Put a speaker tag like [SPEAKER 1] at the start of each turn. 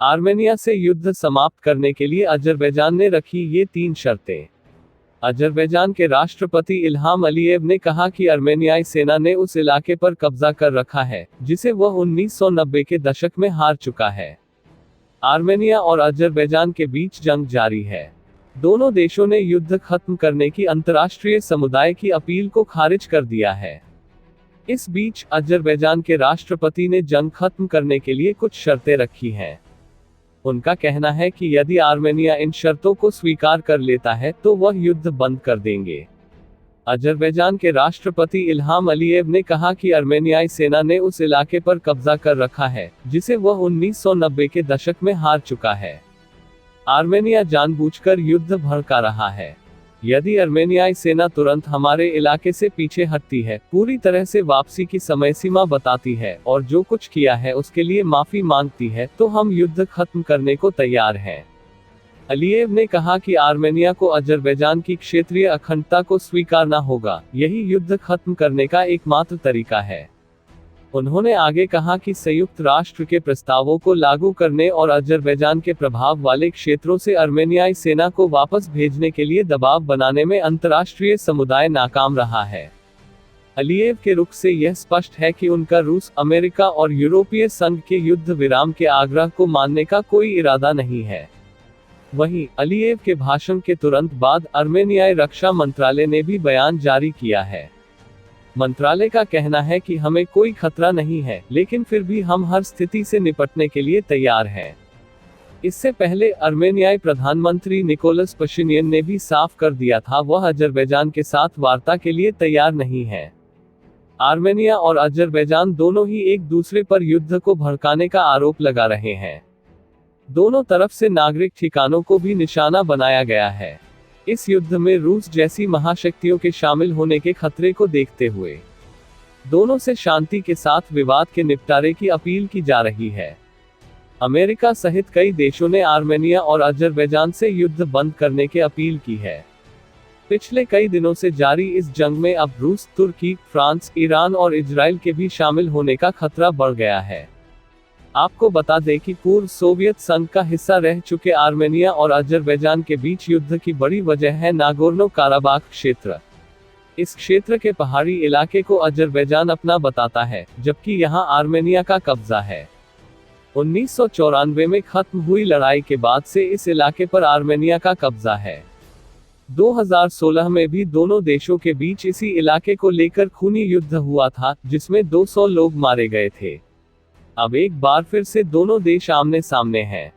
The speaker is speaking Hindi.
[SPEAKER 1] आर्मेनिया से युद्ध समाप्त करने के लिए अजरबैजान ने रखी ये 3 शर्तें। अजरबैजान के राष्ट्रपति इल्हाम अलीयेव ने कहा कि अर्मेनियाई सेना ने उस इलाके पर कब्जा कर रखा है, जिसे वह 1990 के दशक में हार चुका है। आर्मेनिया और अजरबैजान के बीच जंग जारी है। दोनों देशों ने युद्ध खत्म करने की अंतर्राष्ट्रीय समुदाय की अपील को खारिज कर दिया है। इस बीच अजरबैजान के राष्ट्रपति ने जंग खत्म करने के लिए कुछ शर्तें रखी हैं। उनका कहना है कि यदि आर्मेनिया इन शर्तों को स्वीकार कर लेता है तो वह युद्ध बंद कर देंगे। अजरबैजान के राष्ट्रपति इल्हाम अलीयेव ने कहा कि अर्मेनियाई सेना ने उस इलाके पर कब्जा कर रखा है, जिसे वह 1990 के दशक में हार चुका है। आर्मेनिया जानबूझकर युद्ध भड़का रहा है। यदि अर्मेनियाई सेना तुरंत हमारे इलाके से पीछे हटती है, पूरी तरह से वापसी की समय सीमा बताती है और जो कुछ किया है उसके लिए माफी मांगती है, तो हम युद्ध खत्म करने को तैयार हैं। अलीयेव ने कहा कि आर्मेनिया को अजरबैजान की क्षेत्रीय अखंडता को स्वीकारना होगा, यही युद्ध खत्म करने का एकमात्र तरीका है। उन्होंने आगे कहा कि संयुक्त राष्ट्र के प्रस्तावों को लागू करने और अजरबैजान के प्रभाव वाले क्षेत्रों से अर्मेनियाई सेना को वापस भेजने के लिए दबाव बनाने में अंतर्राष्ट्रीय समुदाय नाकाम रहा है। अलीयेव के रुख से यह स्पष्ट है कि उनका रूस, अमेरिका और यूरोपीय संघ के युद्ध विराम के आग्रह को मानने का कोई इरादा नहीं है। वहीं अलीयेव के भाषण के तुरंत बाद अर्मेनियाई रक्षा मंत्रालय ने भी बयान जारी किया है। मंत्रालय का कहना है कि हमें कोई खतरा नहीं है, लेकिन फिर भी हम हर स्थिति से निपटने के लिए तैयार हैं। इससे पहले अर्मेनियाई प्रधानमंत्री निकोलस पशिनियन ने भी साफ कर दिया था वह अजरबैजान के साथ वार्ता के लिए तैयार नहीं है। आर्मेनिया और अजरबैजान दोनों ही एक दूसरे पर युद्ध को भड़काने का आरोप लगा रहे हैं। दोनों तरफ से नागरिक ठिकानों को भी निशाना बनाया गया है। इस युद्ध में रूस जैसी महाशक्तियों के शामिल होने के खतरे को देखते हुए दोनों से शांति के साथ विवाद के निपटारे की अपील की जा रही है। अमेरिका सहित कई देशों ने आर्मेनिया और अजरबैजान से युद्ध बंद करने की अपील की है। पिछले कई दिनों से जारी इस जंग में अब रूस, तुर्की, फ्रांस, ईरान और इजराइल के भी शामिल होने का खतरा बढ़ गया है। आपको बता दें कि पूर्व सोवियत संघ का हिस्सा रह चुके आर्मेनिया और अजरबैजान के बीच युद्ध की बड़ी वजह है नागोर्नो काराबाख क्षेत्र। इस क्षेत्र के पहाड़ी इलाके को अजरबैजान अपना बताता है, जबकि यहां आर्मेनिया का कब्जा है। 1994 में खत्म हुई लड़ाई के बाद से इस इलाके पर आर्मेनिया का कब्जा है। 2016 में भी दोनों देशों के बीच इसी इलाके को लेकर खूनी युद्ध हुआ था, जिसमें 200 लोग मारे गए थे। अब एक बार फिर से दोनों देश आमने सामने हैं।